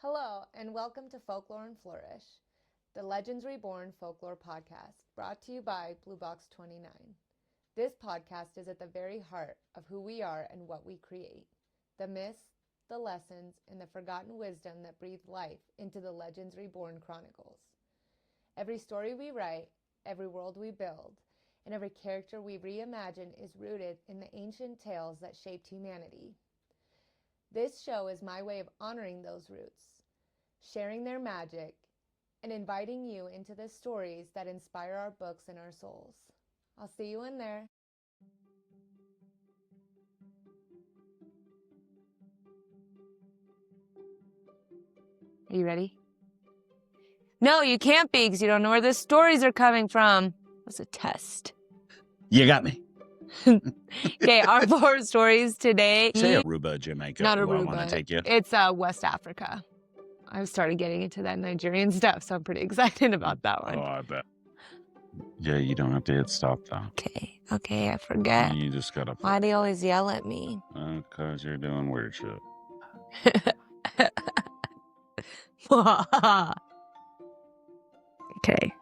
Hello, and welcome to Folklore and Flourish, the Legends Reborn folklore podcast, brought to you by Blue Box 29. This podcast is at the very heart of who we are and what we create, the myths, the lessons, and the forgotten wisdom that breathe life into the Legends Reborn chronicles. Every story we write, every world we build, and every character we reimagine is rooted in the ancient tales that shaped humanity. This show is my way of honoring those roots, sharing their magic, and inviting you into the stories that inspire our books and our souls. I'll see you in there. Are you ready? No, you can't be, because you don't know where the stories are coming from. It was a test. You got me. Okay, our 4 stories today. Say Aruba, Jamaica. Not Aruba. I Aruba. want to take you. It's West Africa. I've started getting into that Nigerian stuff, so I'm pretty excited about that one. Oh, I bet. Yeah, you don't have to hit stop, though. Okay, I forget. You just gotta. Why do you always yell at me? Because you're doing weird shit. Okay.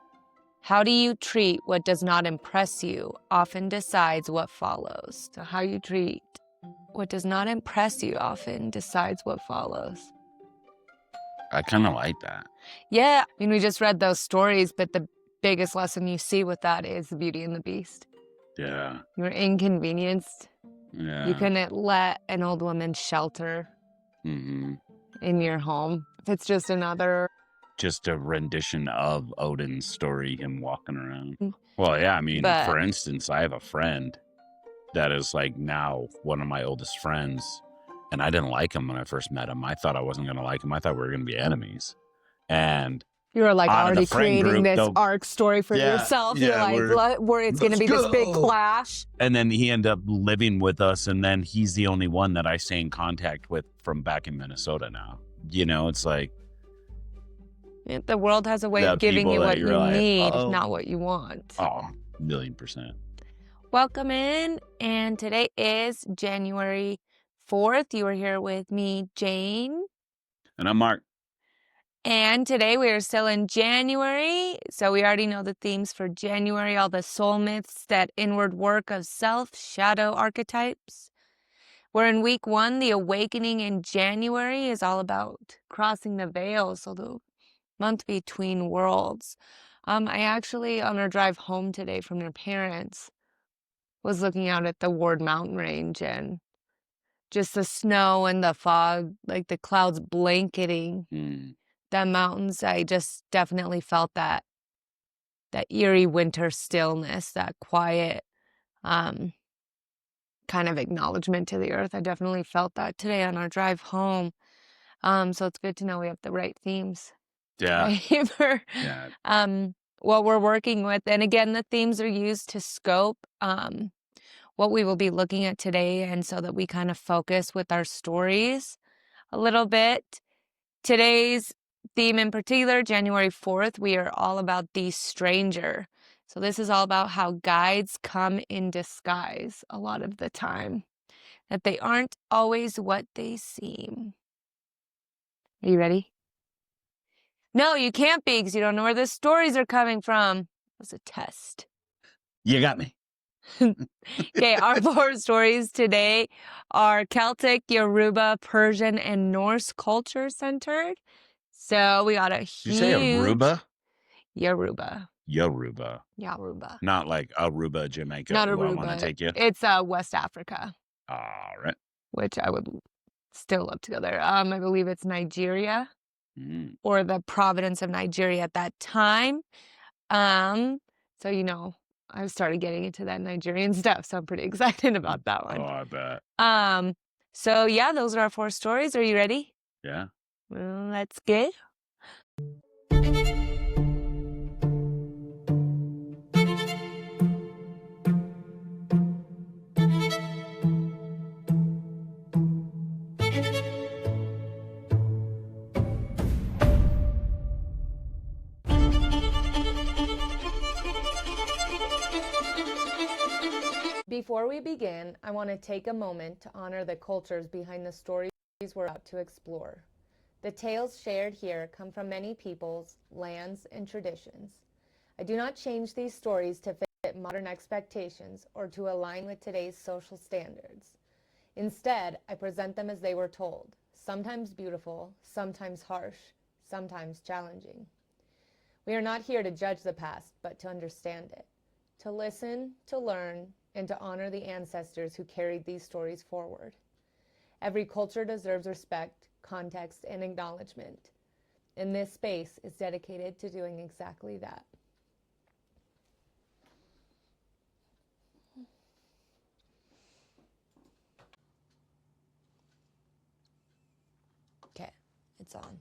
How do you treat what does not impress you often decides what follows. So how you treat what does not impress you often decides what follows. I kind of like that. Yeah, I mean, we just read those stories, but the biggest lesson you see with that is the Beauty and the Beast. Yeah. You're inconvenienced. Yeah. You couldn't let an old woman shelter in your home. It's just another... Just a rendition of Odin's story, him walking around. Well, yeah, I mean, for instance, I have a friend that is like now one of my oldest friends, and I didn't like him when I first met him. I thought I wasn't going to like him. I thought we were going to be enemies. And you were like already creating this arc story for yourself. Yeah, You're like, it's going to be this big clash. And then he ended up living with us, and then he's the only one that I stay in contact with from back in Minnesota now. You know, it's like, the world has a way of giving you what you need, not what you want. Oh, 1,000,000%. Welcome in, and today is January 4th. You are here with me, Jane. And I'm Mark. And today we are still in January, so we already know the themes for January, all the soul myths, that inward work of self, shadow archetypes. We're in week 1. The awakening in January is all about crossing the veil, so the month between worlds. I actually, on our drive home today from your parents, was looking out at the Ward Mountain Range and just the snow and the fog, like the clouds blanketing the mountains. I just definitely felt that eerie winter stillness, that quiet kind of acknowledgement to the earth. I definitely felt that today on our drive home. So it's good to know we have the right themes. Yeah. For what we're working with. And again, the themes are used to scope what we will be looking at today, and so that we kind of focus with our stories a little bit. Today's theme in particular, January 4th, we are all about the stranger. So this is all about how guides come in disguise a lot of the time, that they aren't always what they seem. Are you ready? No, you can't be, because you don't know where the stories are coming from. It was a test. You got me. Okay, our 4 stories today are Celtic, Yoruba, Persian, and Norse culture centered. So we got a huge... Did you say Aruba? Yoruba. Yoruba. Yoruba. Not like Aruba, Jamaica. Not Aruba. I want to take you. It's West Africa. All right. Which I would still love to go there. I believe it's Nigeria. Or the province of Nigeria at that time. So, you know, I've started getting into that Nigerian stuff, so I'm pretty excited about that one. Oh, I bet. So yeah, those are our 4 stories. Are you ready? Yeah. Well, let's get. Before we begin, I want to take a moment to honor the cultures behind the stories we're about to explore. The tales shared here come from many peoples, lands, and traditions. I do not change these stories to fit modern expectations or to align with today's social standards. Instead, I present them as they were told, sometimes beautiful, sometimes harsh, sometimes challenging. We are not here to judge the past, but to understand it, to listen, to learn, and to honor the ancestors who carried these stories forward. Every culture deserves respect, context, and acknowledgement, and this space is dedicated to doing exactly that. Okay, it's on.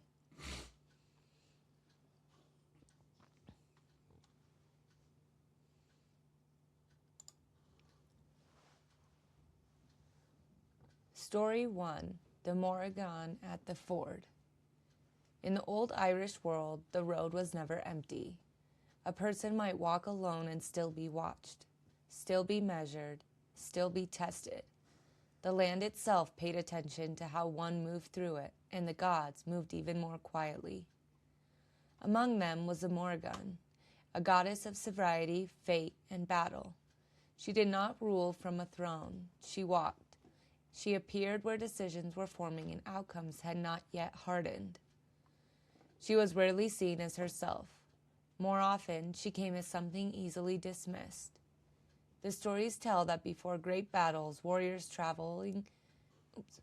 Story 1, the Morrígan at the Ford. In the old Irish world, the road was never empty. A person might walk alone and still be watched, still be measured, still be tested. The land itself paid attention to how one moved through it, and the gods moved even more quietly. Among them was the Morrígan, a goddess of sobriety, fate, and battle. She did not rule from a throne. She walked. She appeared where decisions were forming and outcomes had not yet hardened. She was rarely seen as herself. More often, she came as something easily dismissed. The stories tell that before great battles, warriors traveling towards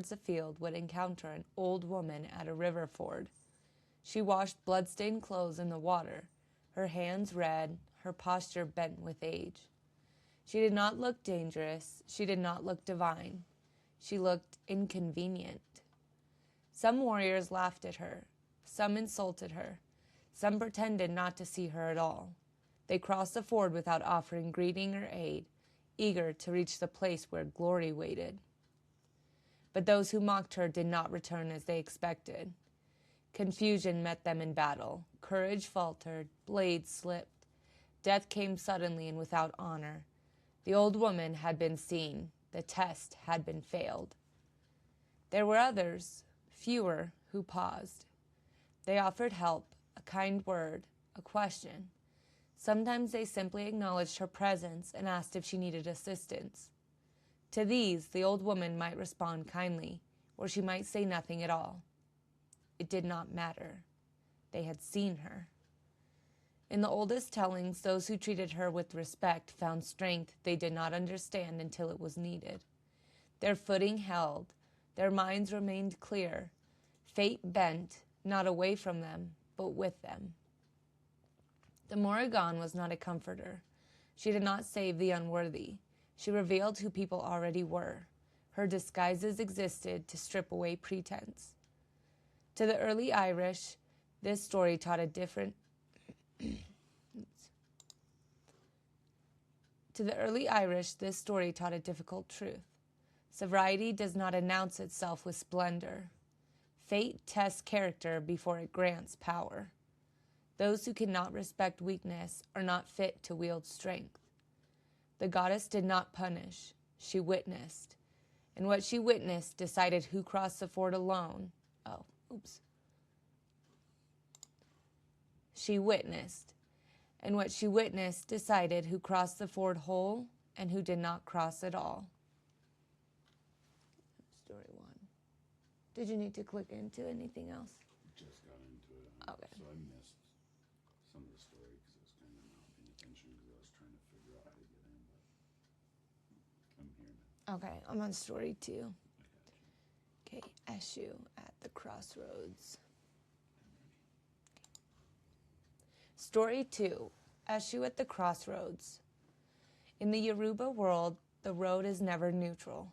the field would encounter an old woman at a river ford. She washed blood-stained clothes in the water, her hands red, her posture bent with age. She did not look dangerous. She did not look divine. She looked inconvenient. Some warriors laughed at her. Some insulted her. Some pretended not to see her at all. They crossed the ford without offering greeting or aid, eager to reach the place where glory waited. But those who mocked her did not return as they expected. Confusion met them in battle. Courage faltered. Blades slipped. Death came suddenly and without honor. The old woman had been seen. The test had been failed. There were others, fewer, who paused. They offered help, a kind word, a question. Sometimes they simply acknowledged her presence and asked if she needed assistance. To these, the old woman might respond kindly, or she might say nothing at all. It did not matter. They had seen her. In the oldest tellings, those who treated her with respect found strength they did not understand until it was needed. Their footing held. Their minds remained clear. Fate bent, not away from them, but with them. The Morrígan was not a comforter. She did not save the unworthy. She revealed who people already were. Her disguises existed to strip away pretense. To the early Irish, this story taught a difficult truth. Sobriety does not announce itself with splendor. Fate tests character before it grants power. Those who cannot respect weakness are not fit to wield strength. The goddess did not punish. She witnessed. And what she witnessed decided who crossed the ford alone. She witnessed. And what she witnessed decided who crossed the ford whole and who did not cross at all. Story 1. Did you need to click into anything else? Just got into it. Okay. So I missed some of the story because I was kind of not paying attention because I was trying to figure out how to get in, but I'm here now. Okay, I'm on story 2. Okay, Eshu at the crossroads. Story 2, Eshu at the crossroads. In the Yoruba world, the road is never neutral.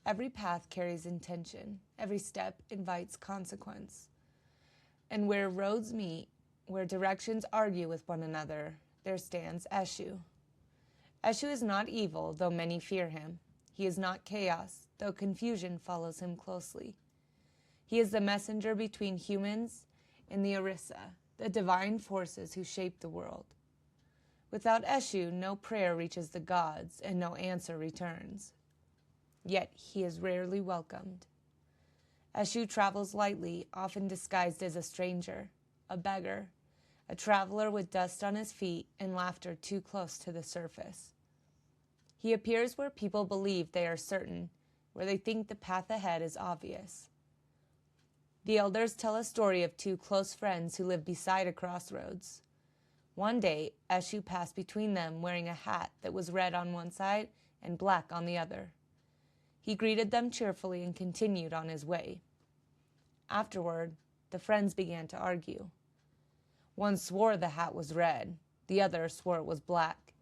Every path carries intention. Every step invites consequence. And where roads meet, where directions argue with one another, there stands Eshu. Eshu is not evil, though many fear him. He is not chaos, though confusion follows him closely. He is the messenger between humans and the Orisa, the divine forces who shape the world. Without Eshu, no prayer reaches the gods and no answer returns. Yet he is rarely welcomed. Eshu travels lightly, often disguised as a stranger, a beggar, a traveler with dust on his feet and laughter too close to the surface. He appears where people believe they are certain, where they think the path ahead is obvious. The elders tell a story of two close friends who live beside a crossroads. One day, Eshu passed between them wearing a hat that was red on one side and black on the other. He greeted them cheerfully and continued on his way. Afterward, the friends began to argue. One swore the hat was red, the other swore it was black.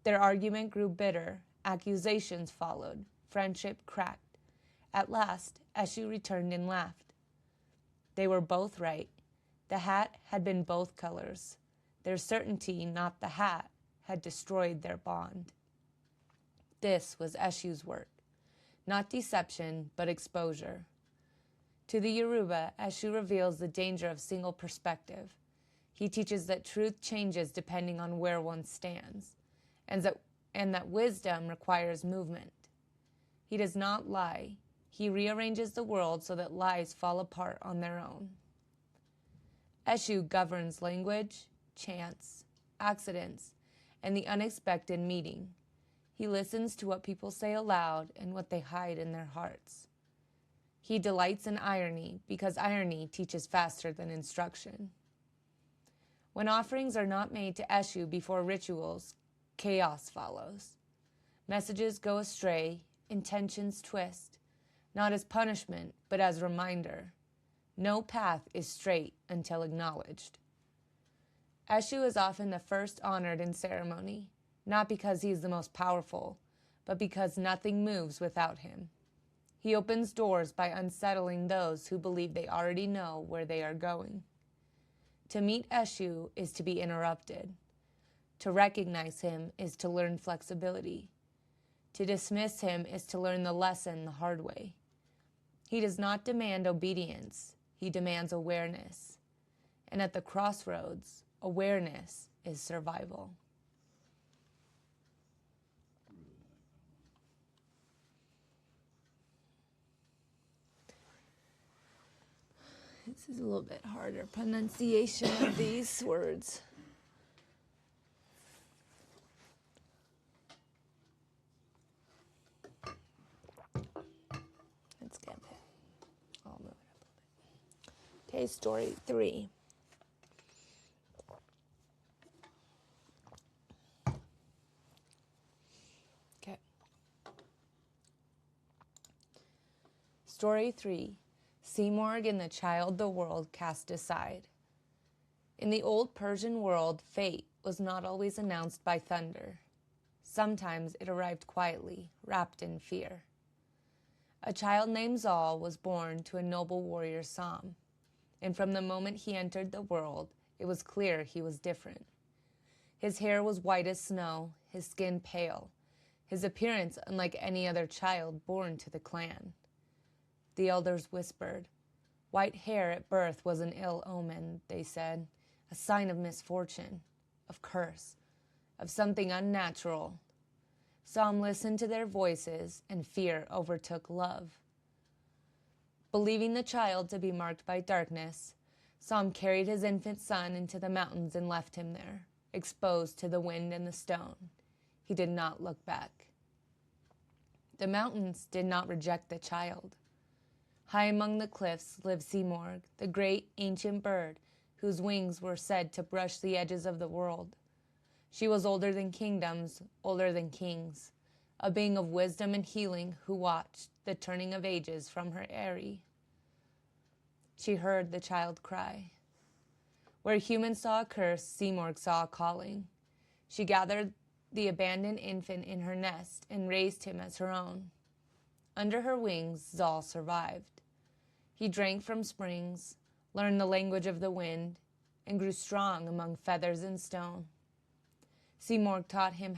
Their argument grew bitter, accusations followed, friendship cracked. At last, Eshu returned and laughed. They were both right. The hat had been both colors. Their certainty, not the hat, had destroyed their bond. This was Eshu's work. Not deception, but exposure. To the Yoruba, Eshu reveals the danger of single perspective. He teaches that truth changes depending on where one stands, and that wisdom requires movement. He does not lie. He rearranges the world so that lies fall apart on their own. Eshu governs language, chance, accidents, and the unexpected meeting. He listens to what people say aloud and what they hide in their hearts. He delights in irony because irony teaches faster than instruction. When offerings are not made to Eshu before rituals, chaos follows. Messages go astray, intentions twist, not as punishment, but as reminder. No path is straight until acknowledged. Eshu is often the first honored in ceremony, not because he is the most powerful, but because nothing moves without him. He opens doors by unsettling those who believe they already know where they are going. To meet Eshu is to be interrupted. To recognize him is to learn flexibility. To dismiss him is to learn the lesson the hard way. He does not demand obedience. He demands awareness. And at the crossroads, awareness is survival. This is a little bit harder pronunciation of these words. Let's get it. I'll move it up a little bit. Okay, story 3. Okay. Story 3. Simurgh and the child the world cast aside. In the old Persian world, fate was not always announced by thunder. Sometimes it arrived quietly, wrapped in fear. A child named Zal was born to a noble warrior Sam, and from the moment he entered the world, it was clear he was different. His hair was white as snow, his skin pale, his appearance unlike any other child born to the clan. The elders whispered. White hair at birth was an ill omen, they said, a sign of misfortune, of curse, of something unnatural. Sam listened to their voices, and fear overtook love. Believing the child to be marked by darkness, Sam carried his infant son into the mountains and left him there, exposed to the wind and the stone. He did not look back. The mountains did not reject the child. High among the cliffs lived Simurgh, the great ancient bird whose wings were said to brush the edges of the world. She was older than kingdoms, older than kings, a being of wisdom and healing who watched the turning of ages from her eyrie. She heard the child cry. Where humans saw a curse, Simurgh saw a calling. She gathered the abandoned infant in her nest and raised him as her own. Under her wings, Zal survived. He drank from springs, learned the language of the wind, and grew strong among feathers and stone. Simurgh taught him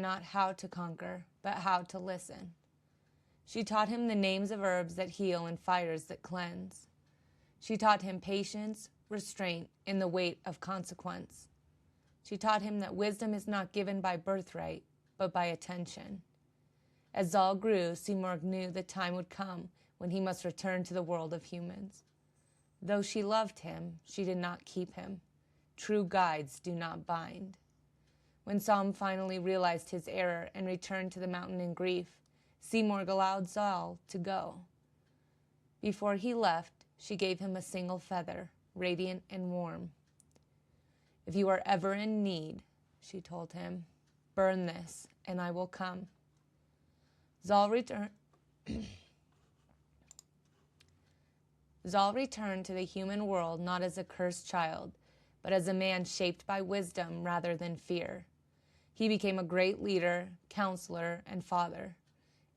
not how to conquer, but how to listen. She taught him the names of herbs that heal and fires that cleanse. She taught him patience, restraint, and the weight of consequence. She taught him that wisdom is not given by birthright, but by attention. As Zal grew, Simurgh knew the time would come when he must return to the world of humans. Though she loved him, she did not keep him. True guides do not bind. When Sam finally realized his error and returned to the mountain in grief, Simurgh allowed Zal to go. Before he left, she gave him a single feather, radiant and warm. "If you are ever in need," she told him, "burn this, and I will come." Zal returned to the human world not as a cursed child, but as a man shaped by wisdom rather than fear. He became a great leader, counselor, and father.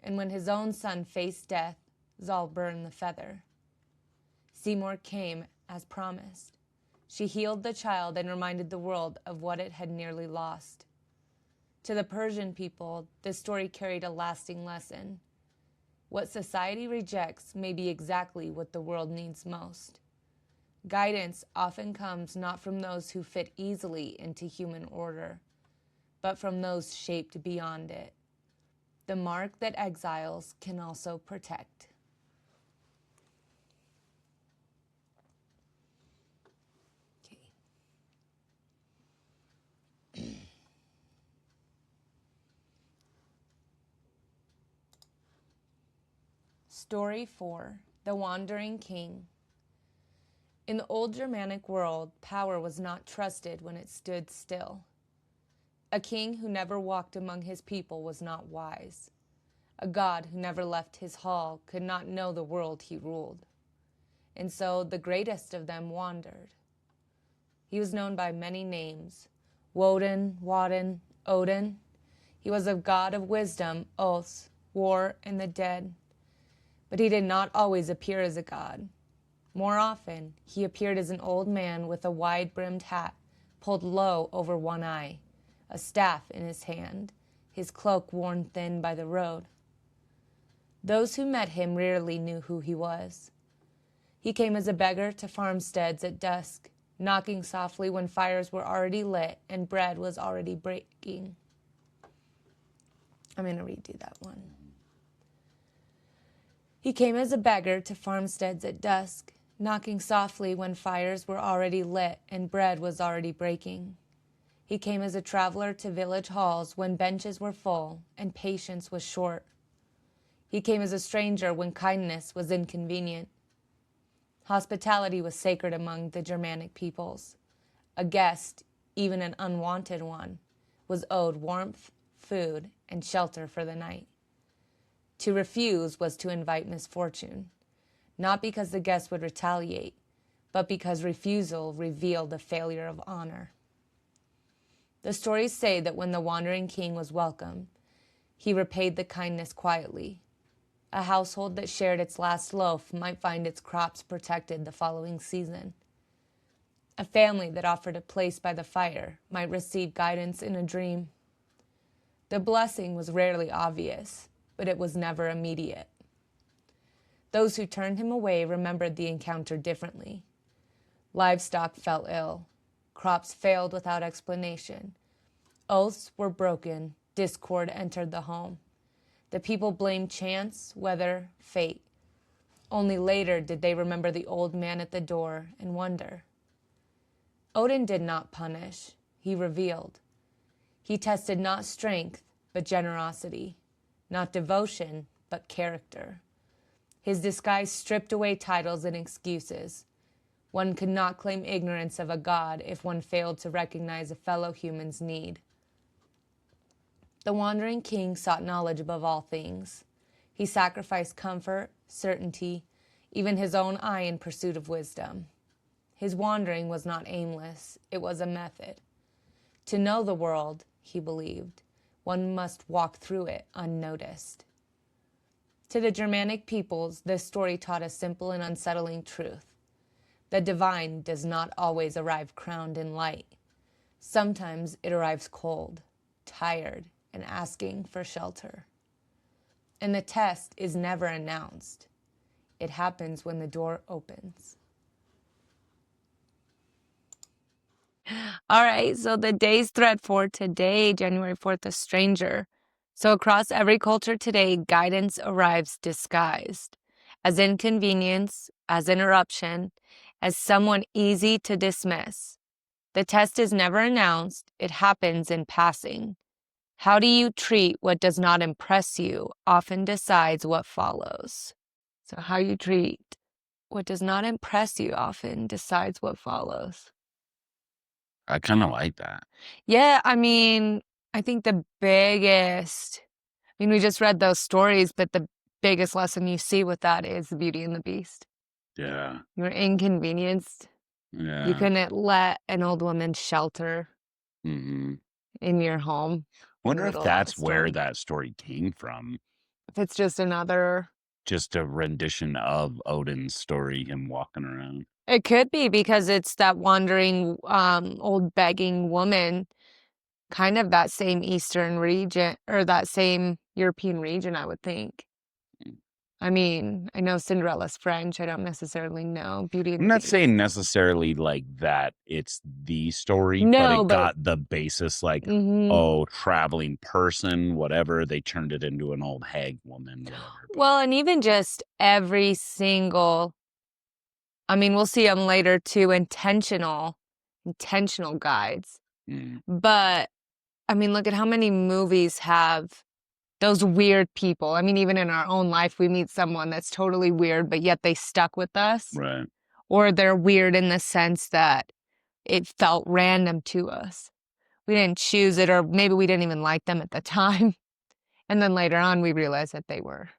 And when his own son faced death, Zal burned the feather. Simurgh came as promised. She healed the child and reminded the world of what it had nearly lost. To the Persian people, this story carried a lasting lesson. What society rejects may be exactly what the world needs most. Guidance often comes not from those who fit easily into human order, but from those shaped beyond it. The mark that exiles can also protect. Story 4, The Wandering King. In the old Germanic world, power was not trusted when it stood still. A king who never walked among his people was not wise. A god who never left his hall could not know the world he ruled. And so the greatest of them wandered. He was known by many names: Woden, Wadden, Odin. He was a god of wisdom, oaths, war, and the dead. But he did not always appear as a god. More often, he appeared as an old man with a wide-brimmed hat pulled low over one eye, a staff in his hand, his cloak worn thin by the road. Those who met him rarely knew who he was. He came as a beggar to farmsteads at dusk, knocking softly when fires were already lit and bread was already breaking. I'm going to redo that one. He came as a beggar to farmsteads at dusk, knocking softly when fires were already lit and bread was already breaking. He came as a traveler to village halls when benches were full and patience was short. He came as a stranger when kindness was inconvenient. Hospitality was sacred among the Germanic peoples. A guest, even an unwanted one, was owed warmth, food, and shelter for the night. To refuse was to invite misfortune, not because the guest would retaliate, but because refusal revealed a failure of honor. The stories say that when the wandering king was welcome, he repaid the kindness quietly. A household that shared its last loaf might find its crops protected the following season. A family that offered a place by the fire might receive guidance in a dream. The blessing was rarely obvious, but it was never immediate. Those who turned him away remembered the encounter differently. Livestock fell ill. Crops failed without explanation. Oaths were broken. Discord entered the home. The people blamed chance, weather, fate. Only later did they remember the old man at the door and wonder. Odin did not punish. He revealed. He tested not strength, but generosity. Not devotion, but character. His disguise stripped away titles and excuses. One could not claim ignorance of a god if one failed to recognize a fellow human's need. The wandering king sought knowledge above all things. He sacrificed comfort, certainty, even his own eye in pursuit of wisdom. His wandering was not aimless, it was a method. To know the world, he believed, one must walk through it unnoticed. To the Germanic peoples, this story taught a simple and unsettling truth. The divine does not always arrive crowned in light. Sometimes it arrives cold, tired, and asking for shelter. And the test is never announced. It happens when the door opens. All right, so the day's thread for today, January 4th, a stranger. So across every culture today, guidance arrives disguised as inconvenience, as interruption, as someone easy to dismiss. The test is never announced, it happens in passing. How do you treat what does not impress you often decides what follows. So how you treat what does not impress you often decides what follows. I kind of like that. Yeah, I mean, I think the biggest, we just read those stories, but the biggest lesson you see with that is the Beauty and the Beast. Yeah. You're inconvenienced. Yeah. You couldn't let an old woman shelter in your home. Wonder if that's where that story came from. If it's just a rendition of Odin's story, him walking around. It could be because it's that wandering old begging woman, kind of that same Eastern region or that same European region, I would think. I mean, I know Cinderella's French. I don't necessarily know Beauty and the Beast. I'm not saying necessarily like that it's the story, but it got the basis like, traveling person, whatever. They turned it into an old hag woman, whatever. Well, and even just every single, we'll see them later too, intentional guides. But, look at how many movies have those weird people. Even in our own life, we meet someone that's totally weird, but yet they stuck with us. Right. Or they're weird in the sense that it felt random to us. We didn't choose it, or maybe we didn't even like them at the time. And then later on, we realized that they were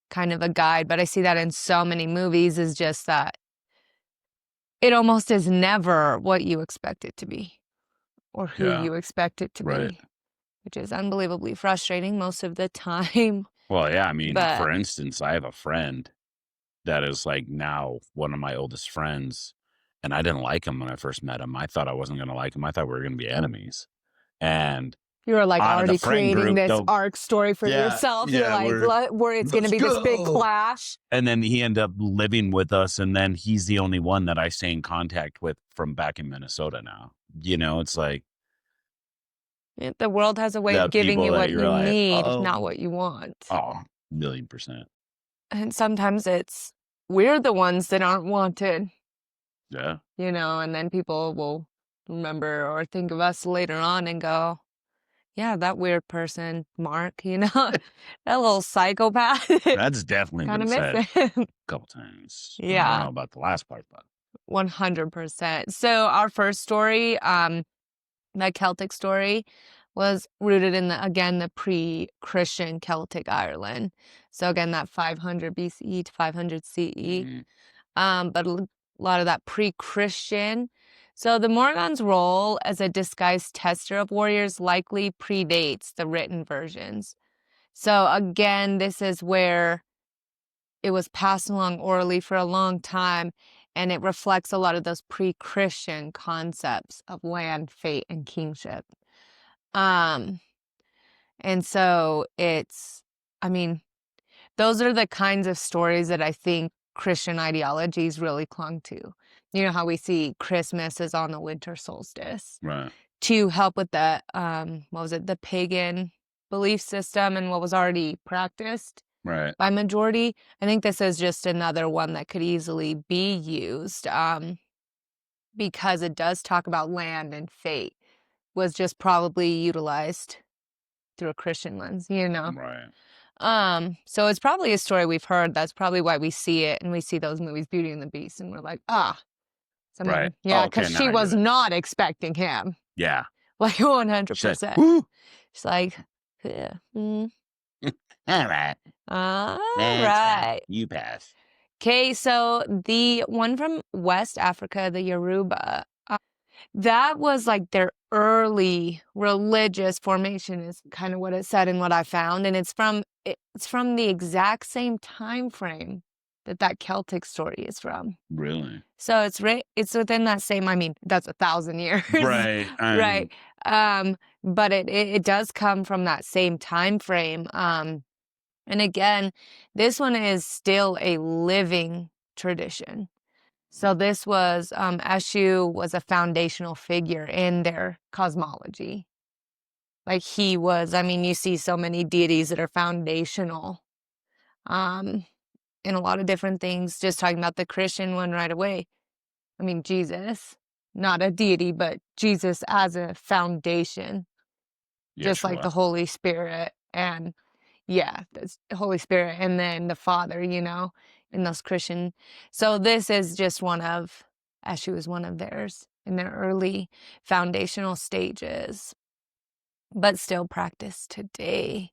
kind of a guide. But I see that in so many movies, is just that it almost is never what you expect it to be or who you expect it to be, which is unbelievably frustrating most of the time. Well, yeah, for instance, I have a friend that is like now one of my oldest friends, and I didn't like him when I first met him. I thought I wasn't going to like him. I thought we were going to be enemies. And you were like already creating this arc story for yourself. You're like, where it's going to be this big clash. And then he ended up living with us, and then he's the only one that I stay in contact with from back in Minnesota now. It's like, the world has a way of giving you what you need, not what you want. Oh, 1,000,000%. And sometimes we're the ones that aren't wanted. Yeah. And then people will remember or think of us later on and go, yeah, that weird person, Mark, that little psychopath. That's definitely been said a couple times. Yeah. I don't know about the last part, but 100%. So our first story, that Celtic story, was rooted in the pre-Christian Celtic Ireland. So again, that 500 BCE to 500 CE. But a lot of that pre-Christian. So the Morrigan's role as a disguised tester of warriors likely predates the written versions. So again, this is where it was passed along orally for a long time, and it reflects a lot of those pre-Christian concepts of land, fate, and kingship. And so those are the kinds of stories that I think Christian ideologies really clung to. You know how we see Christmas is on the winter solstice. Right. To help with the, the pagan belief system and what was already practiced by majority. I think this is just another one that could easily be used because it does talk about land and fate, was just probably utilized through a Christian lens, Right. So it's probably a story we've heard. That's probably why we see it, and we see those movies, Beauty and the Beast, and we're like, someone, right. Yeah, because she was not expecting him. Yeah. Like 100%. She's like, yeah. All right. All right. You pass. Okay, so the one from West Africa, the Yoruba, that was like their early religious formation, is kind of what it said and what I found. And it's from the exact same time frame that Celtic story is from. Really? So it's within that same, that's 1,000 years. Right. Right. But it does come from that same time frame. And again, this one is still a living tradition. So this was, Eshu was a foundational figure in their cosmology. Like he was, I mean, you see so many deities that are foundational in a lot of different things. Just talking about the Christian one right away. I mean, Jesus, not a deity, but Jesus as a foundation, just like the Holy Spirit and yeah, the Holy Spirit and then the Father, in those Christian. So this is just Eshu is one of theirs in their early foundational stages, but still practiced today.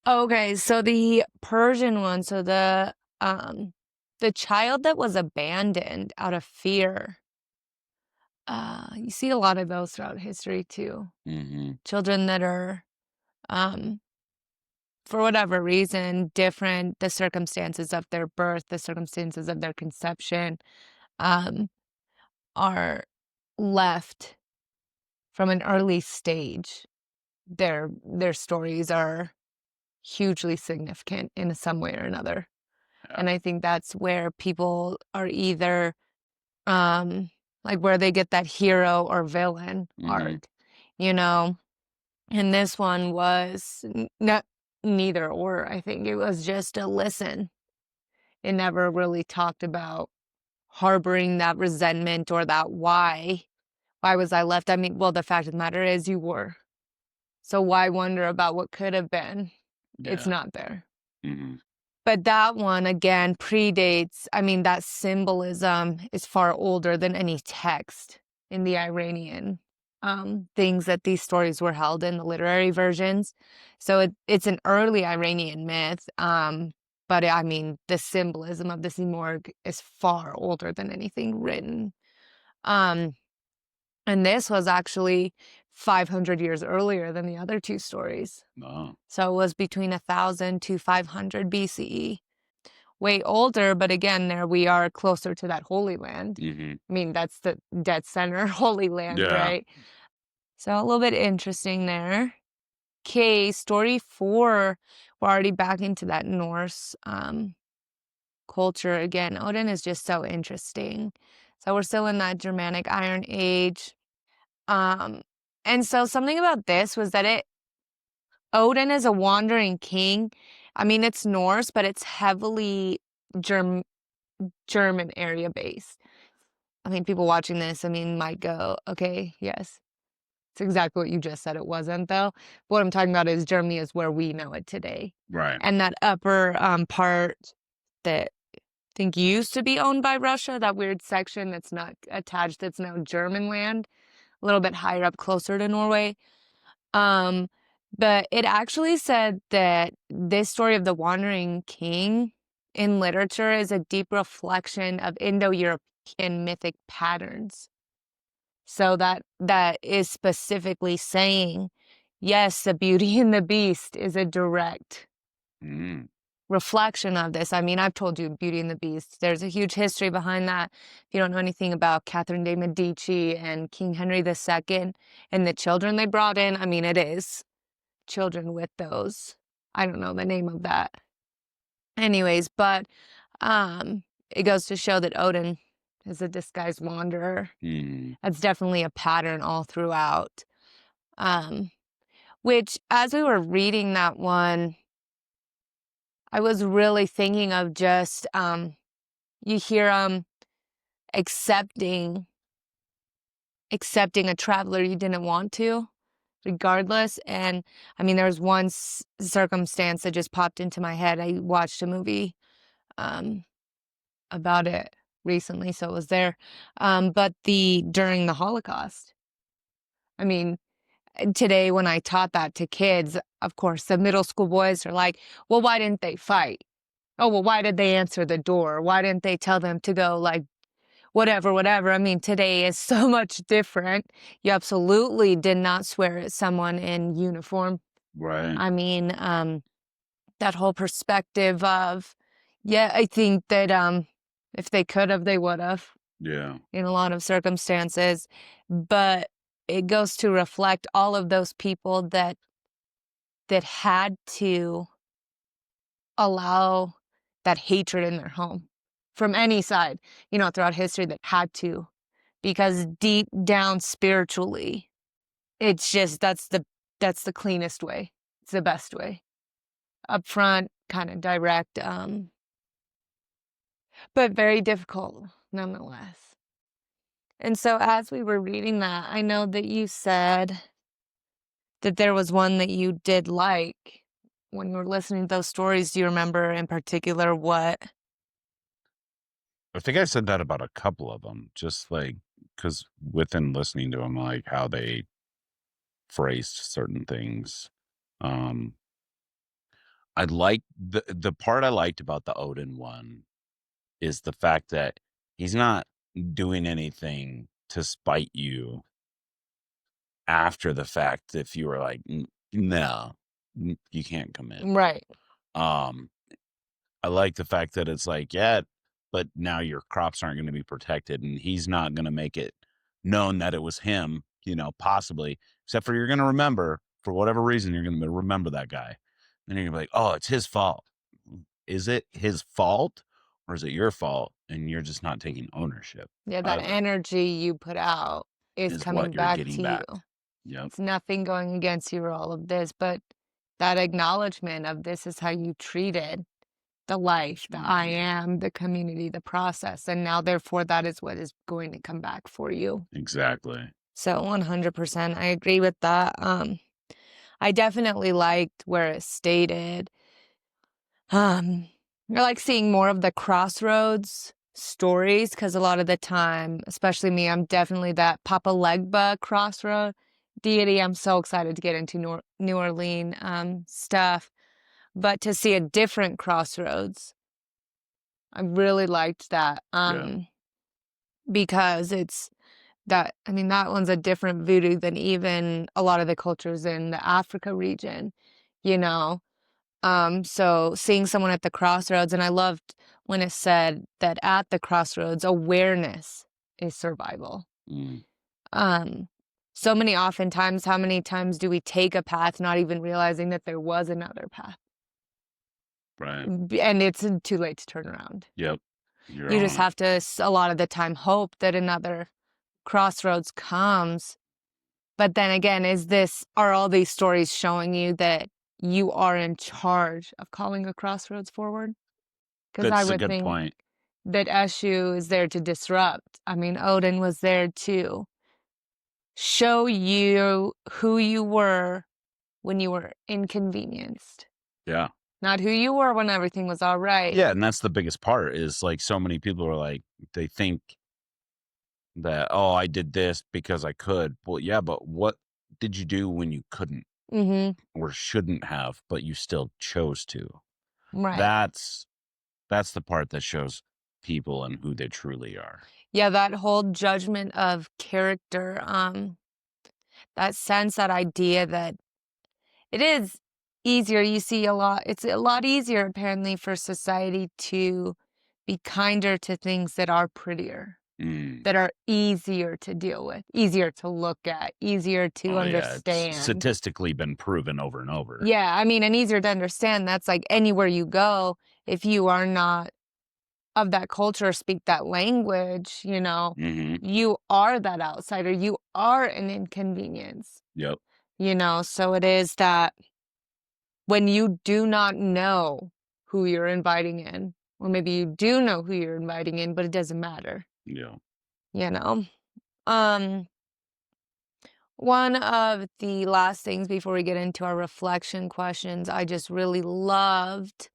Okay, so the Persian one, so the child that was abandoned out of fear. You see a lot of those throughout history too. Mm-hmm. Children that are, for whatever reason, different, the circumstances of their birth, the circumstances of their conception, are left from an early stage. Their stories are hugely significant in some way or another. Yeah. And I think that's where people are either like where they get that hero or villain arc, And this one was not neither or. I think it was just a listen. It never really talked about harboring that resentment or that why. Why was I left? I mean, well, the fact of the matter is you were. So why wonder about what could have been? Yeah. It's not there. Mm-hmm. But that one, again, predates, I mean, that symbolism is far older than any text in the Iranian things that these stories were held in, the literary versions. So it's an early Iranian myth. But I mean, the symbolism of the Simurgh is far older than anything written. And this was actually 500 years earlier than the other two stories. Oh. So it was between 1000 to 500 BCE. Way older, but again, there we are closer to that Holy Land. Mm-hmm. I mean, that's the dead center Holy Land, right? So a little bit interesting there. Okay, story 4. We're already back into that Norse culture again. Odin is just so interesting. So we're still in that Germanic Iron Age. And so something about this was that Odin is a wandering king. I mean, it's Norse, but it's heavily German area based. I mean, people watching this, might go, okay, yes. It's exactly what you just said. It wasn't, though. But what I'm talking about is Germany is where we know it today. Right. And that upper part that I think used to be owned by Russia, that weird section that's not attached, that's now German land, a little bit higher up, closer to Norway. But it actually said that this story of the Wandering King in literature is a deep reflection of Indo-European mythic patterns. So that is specifically saying, yes, the Beauty and the Beast is a direct reflection of this. I mean, I've told you Beauty and the Beast. There's a huge history behind that. If you don't know anything about Catherine de Medici and King Henry II and the children they brought in, I mean, it is children with those. I don't know the name of that. Anyways, but it goes to show that Odin is a disguised wanderer. That's definitely a pattern all throughout. Which, as we were reading that one, I was really thinking of just, you hear accepting a traveler you didn't want to, regardless. And I mean, there was one circumstance that just popped into my head. I watched a movie about it recently, so it was there. But during the Holocaust, I mean, today when I taught that to kids, of course, the middle school boys are like, well, why didn't they fight? Oh, well, why did they answer the door? Why didn't they tell them to go, like, whatever. I mean, today is so much different. You absolutely did not swear at someone in uniform. Right. I mean, that whole perspective of, yeah, I think that if they could have, they would have. Yeah. In a lot of circumstances. But it goes to reflect all of those people that had to allow that hatred in their home from any side, throughout history that had to, because deep down spiritually, it's just, that's the cleanest way. It's the best way. Upfront, kind of direct, but very difficult nonetheless. And so as we were reading that, I know that you said that there was one that you did like when you were listening to those stories. Do you remember in particular what? I think I said that about a couple of them, just like, because within listening to them, like how they phrased certain things. I like the part I liked about the Odin one is the fact that he's not doing anything to spite you after the fact. If you were like, no, you can't come in. Right. I like the fact that it's like, yeah, but now your crops aren't going to be protected, and he's not going to make it known that it was him, possibly, except for you're going to remember, for whatever reason, you're going to remember that guy. And you're going to be like, oh, it's his fault. Is it his fault, or is it your fault? And you're just not taking ownership. Yeah, that energy you put out is coming back to you. Yep. It's nothing going against you or all of this, but that acknowledgement of this is how you treated the life, the I am, the community, the process. And now, therefore, that is what is going to come back for you. Exactly. So 100%, I agree with that. I definitely liked where it stated, I like seeing more of the crossroads stories, because a lot of the time, especially me, I'm definitely that Papa Legba crossroad deity. I'm so excited to get into New Orleans stuff. But to see a different crossroads, I really liked that. Because it's that, that one's a different voodoo than even a lot of the cultures in the Africa region, So seeing someone at the crossroads, and I loved when it said that at the crossroads, awareness is survival. So many oftentimes, how many times do we take a path not even realizing that there was another path? Right. And it's too late to turn around. Yep. You just have to, a lot of the time, hope that another crossroads comes. But then again, are all these stories showing you that you are in charge of calling a crossroads forward? Because I would think point. that Eshu is there to disrupt. Odin was there to show you who you were when you were inconvenienced. Yeah. Not who you were when everything was all right. Yeah, and that's the biggest part is, like, so many people are like, they think that, oh, I did this because I could. Well, yeah, but what did you do when you couldn't or shouldn't have, but you still chose to? Right. That's the part that shows people and who they truly are. Yeah, that whole judgment of character, that sense, that idea that it is easier. You see it's a lot easier apparently for society to be kinder to things that are prettier, that are easier to deal with, easier to look at, easier to understand. It's statistically been proven over and over. Yeah, and easier to understand. That's like anywhere you go, if you are not of that culture, speak that language, you are that outsider. You are an inconvenience. Yep. So it is that when you do not know who you're inviting in, or maybe you do know who you're inviting in, but it doesn't matter. Yeah. One of the last things before we get into our reflection questions, I just really loved,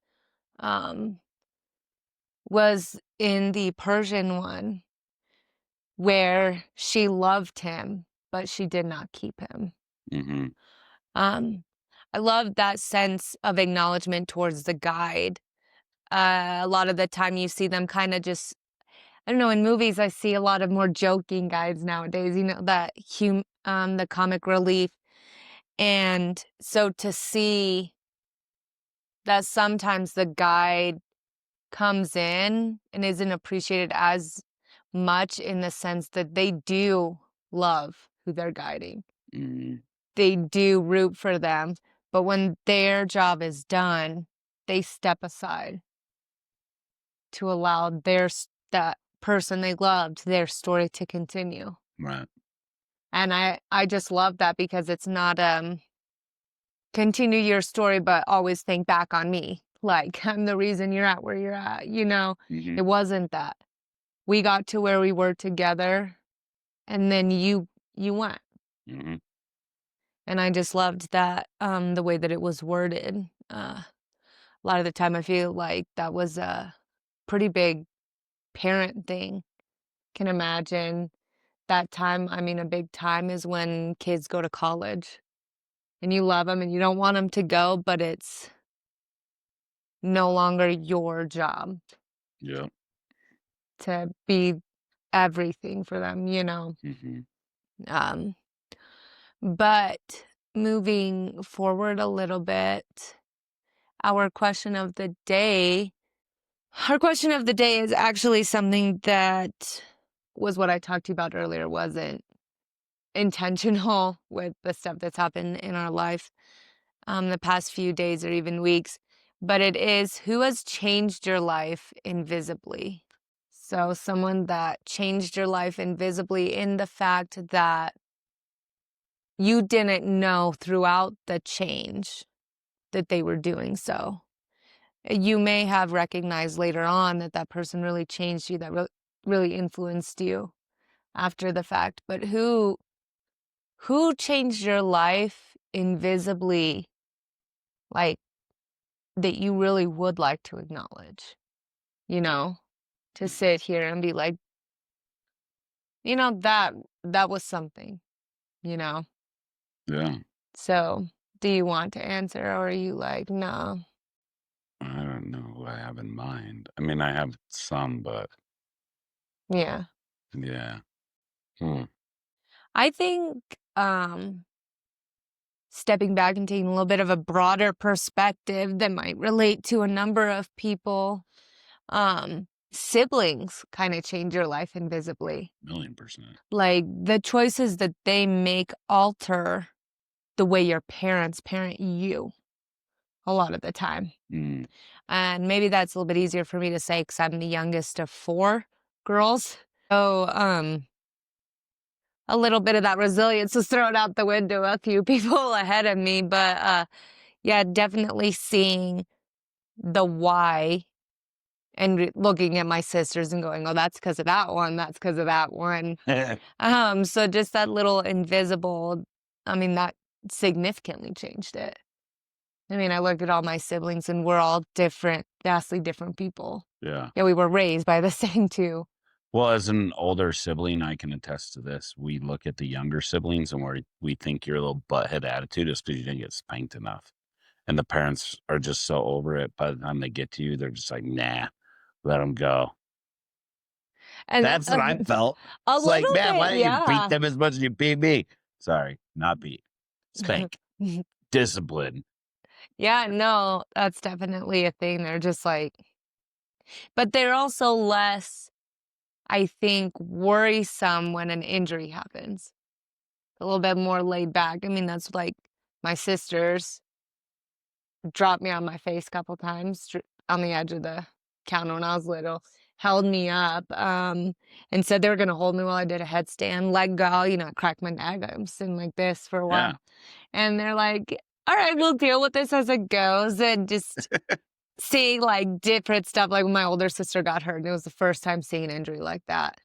was in the Persian one, where she loved him, but she did not keep him. I love that sense of acknowledgement towards the guide. A lot of the time you see them kind of just, I don't know, in movies I see a lot of more joking guides nowadays, the comic relief. And so to see that sometimes the guide comes in and isn't appreciated as much, in the sense that they do love who they're guiding. They do root for them, but when their job is done, they step aside to allow that person they loved, their story to continue. Right. And I just love that, because it's not continue your story, but always think back on me. Like, I'm the reason you're at where you're at, you know? Mm-hmm. It wasn't that. We got to where we were together, and then you went. Mm-hmm. And I just loved that, the way that it was worded. A lot of the time I feel like that was a pretty big parent thing. Can imagine that time. I mean, a big time is when kids go to college and you love them and you don't want them to go, but it's no longer your job Yeah. to be everything for them, you know? Mm-hmm. But moving forward a little bit, our question of the day is actually something that was what I talked to you about earlier. Wasn't intentional with the stuff that's happened in our life the past few days or even weeks, but it is, who has changed your life invisibly? So someone that changed your life invisibly, in the fact that you didn't know throughout the change that they were doing so. You may have recognized later on that that person really changed you, that really influenced you after the fact. But who changed your life invisibly, like, that you really would like to acknowledge, you know, to sit here and be like, you know, that was something, you know? Yeah. So do you want to answer, or are you like, no? I don't know who I have in mind. I mean, I have some, but Yeah. yeah. I think stepping back and taking a little bit of a broader perspective that might relate to a number of people, siblings kind of change your life invisibly. 1,000,000%. Like, the choices that they make alter the way your parents parent you a lot of the time. Mm. And maybe that's a little bit easier for me to say because I'm the youngest of 4 girls. So, a little bit of that resilience was thrown out the window, a few people ahead of me. But yeah, definitely seeing the why and looking at my sisters and going, oh, that's because of that one. That's because of that one. So just that little invisible, I mean, that significantly changed it. I mean, I look at all my siblings and we're all different, vastly different people. Yeah. Yeah, we were raised by the same two. Well, as an older sibling, I can attest to this. We look at the younger siblings and we think your little butthead attitude is because you didn't get spanked enough. And the parents are just so over it. By the time they get to you, they're just like, nah, let them go. And that's what I felt. A It's like, little man, bit, why don't you beat yeah. them as much as you beat me? Sorry, not beat. Spank. Discipline. Yeah, no, that's definitely a thing. They're just like, but they're also less, I think, worrisome when an injury happens. A little bit more laid back. I mean, that's like my sisters dropped me on my face a couple times on the edge of the counter when I was little, held me up, and said they were going to hold me while I did a headstand, leg go, you know, crack my neck. I'm sitting like this for a while. Yeah. And they're like, all right, we'll deal with this as it goes. And just seeing like different stuff. Like when my older sister got hurt, and it was the first time seeing an injury like that.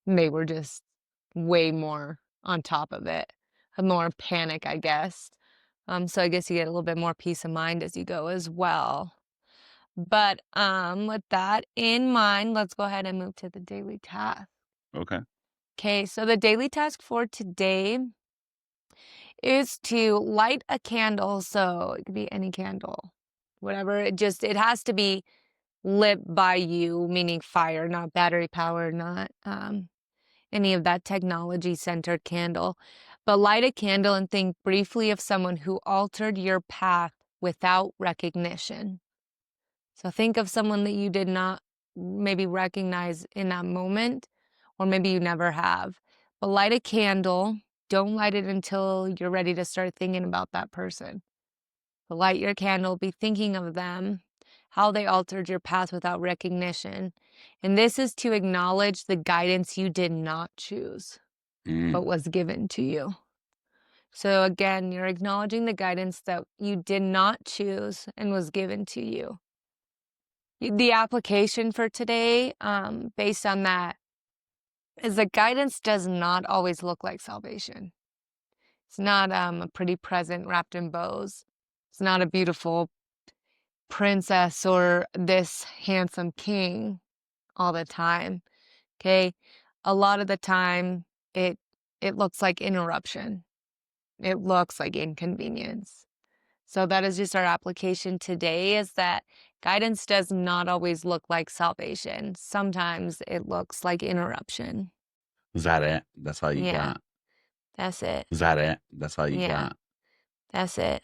And they were just way more on top of it, more panic, I guess. So I guess you get a little bit more peace of mind as you go as well. But with that in mind, let's go ahead and move to the daily task. Okay. Okay, so the daily task for today is to light a candle. So it could be any candle, whatever. It has to be lit by you, meaning fire, not battery power, not any of that technology-centered candle. But light a candle and think briefly of someone who altered your path without recognition. So think of someone that you did not maybe recognize in that moment, or maybe you never have. But light a candle. Don't light it until you're ready to start thinking about that person. But light your candle, be thinking of them. how they altered your path without recognition. And this is to acknowledge the guidance you did not choose, but was given to you. So again, you're acknowledging the guidance that you did not choose and was given to you. The application for today, based on that, is that guidance does not always look like salvation. It's not a pretty present wrapped in bows. It's not a beautiful princess or this handsome king all the time. Okay? A lot of the time, it looks like interruption. It looks like inconvenience. So that is just our application today, is that guidance does not always look like salvation. Sometimes it looks like interruption. Is that it? That's all you got? That's it. Is that it? That's all you got? That's it.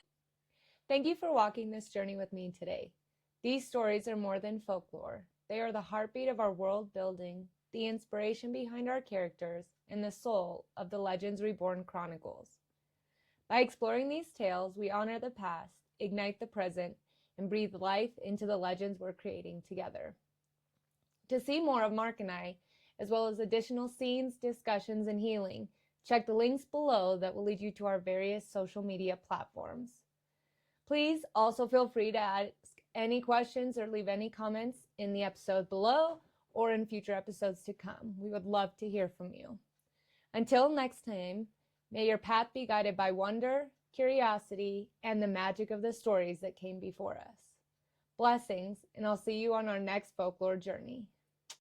Thank you for walking this journey with me today. These stories are more than folklore. They are the heartbeat of our world building, the inspiration behind our characters, and the soul of the Legends Reborn Chronicles. By exploring these tales, we honor the past, ignite the present, and breathe life into the legends we're creating together. To see more of Mark and I, as well as additional scenes, discussions, and healing, check the links below that will lead you to our various social media platforms. Please also feel free to ask any questions or leave any comments in the episode below or in future episodes to come. We would love to hear from you. Until next time, may your path be guided by wonder, curiosity, and the magic of the stories that came before us. Blessings, and I'll see you on our next folklore journey.